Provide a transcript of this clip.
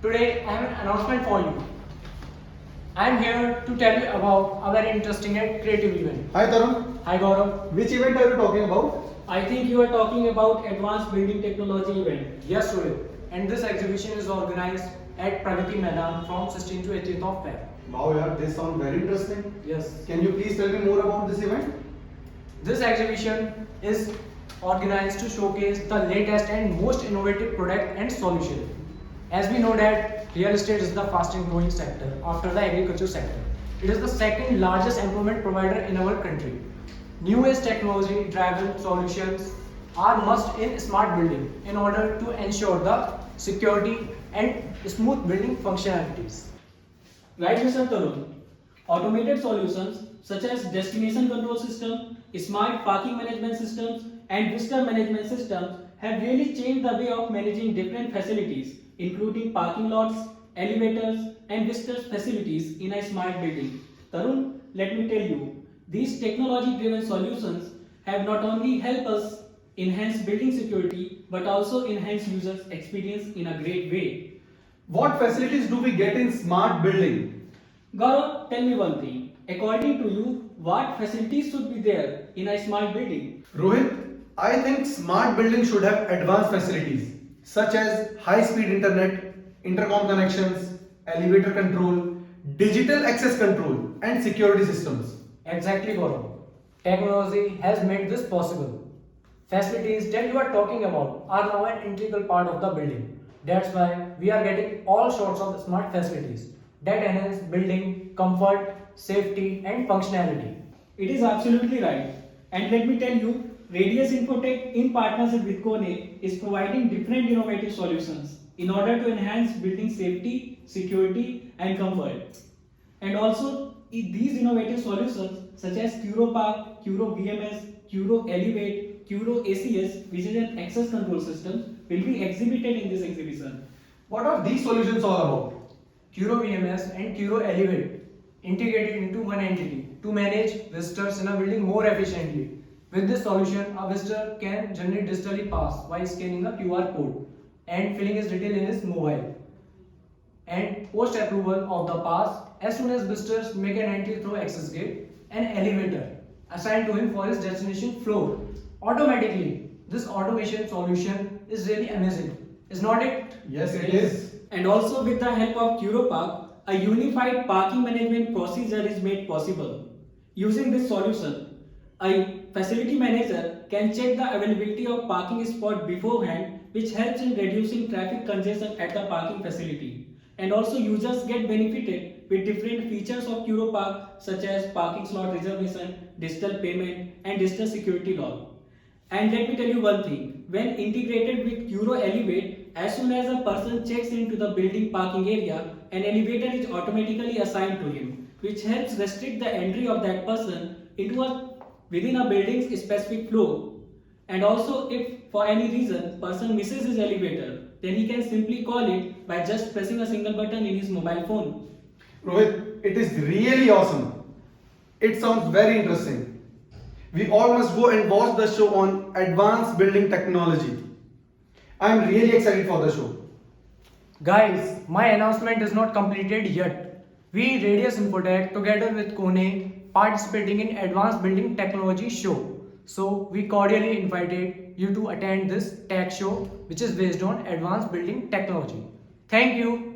Today I have an announcement for you. I am here to tell you about a very interesting and creative event. Hi Tarun, Hi Gaurav. which event are you talking about? I think you are talking about Advanced Building Technology event. Yes, Rohit. And this exhibition is organized at Pragati Maidan from 16th to 18th of Feb. Wow, yeah, this sounds very interesting. Yes. Can you please tell me more about this event? This exhibition is organized to showcase the latest and most innovative product and solution. As we know that real estate is the fastest growing sector after the agriculture sector. It is the second largest employment provider in our country. Newest technology driven solutions are must in smart building in order to ensure the security and smooth building functionalities. Right, Mr. Tarun? Automated solutions such as destination control system, smart parking management systems, and visitor management systems have really changed the way of managing different facilities, including parking lots, elevators, and visitors facilities in a smart building. Tarun, let me tell you, these technology-driven solutions have not only helped us enhance building security but also enhance users' experience in a great way. What facilities do we get in smart building? Gaurav, tell me one thing. According to you, what facilities should be there in a smart building? Rohit, I think smart buildings should have advanced facilities such as high-speed internet, intercom connections, elevator control, digital access control, and security systems. Exactly, Gaurav. Technology has made this possible. Facilities that you are talking about are now an integral part of the building. That's why we are getting all sorts of smart facilities that enhance building comfort, safety, and functionality. It is absolutely right. And let me tell you, Radius Infotech in partnership with Kone is providing different innovative solutions in order to enhance building safety, security, and comfort. And also, these innovative solutions such as CuroPark, Curo BMS, Curo Elevate, Curo ACS, which is an access control system, will be exhibited in this exhibition. What are these solutions all about? Curo VMS and Curo Elevate integrated into one entity to manage visitors in a building more efficiently. With this solution, a visitor can generate digitally pass while scanning a QR code and filling his detail in his mobile. And post approval of the pass, as soon as visitors make an entry through access gate, an elevator assigned to him for his destination floor automatically. This automation solution is really amazing, is not it? Yes, it is. And also with the help of CuroPark, a unified parking management procedure is made possible. Using this solution, a facility manager can check the availability of parking spot beforehand, which helps in reducing traffic congestion at the parking facility. And also users get benefited with different features of CuroPark such as parking slot reservation, digital payment, and digital security log. And let me tell you one thing, when integrated with Curo Elevate, as soon as a person checks into the building parking area, an elevator is automatically assigned to him, which helps restrict the entry of that person within a building's specific floor. And also, if for any reason person misses his elevator, then he can simply call it by just pressing a single button in his mobile phone. Rohit, it is really awesome. It sounds very interesting. We all must go and watch the show on advanced building technology. I am really excited for the show. Guys, my announcement is not completed yet. We Radius Infotech together with Kone participating in Advanced Building Technology show. So we cordially invited you to attend this tech show which is based on advanced building technology. Thank you.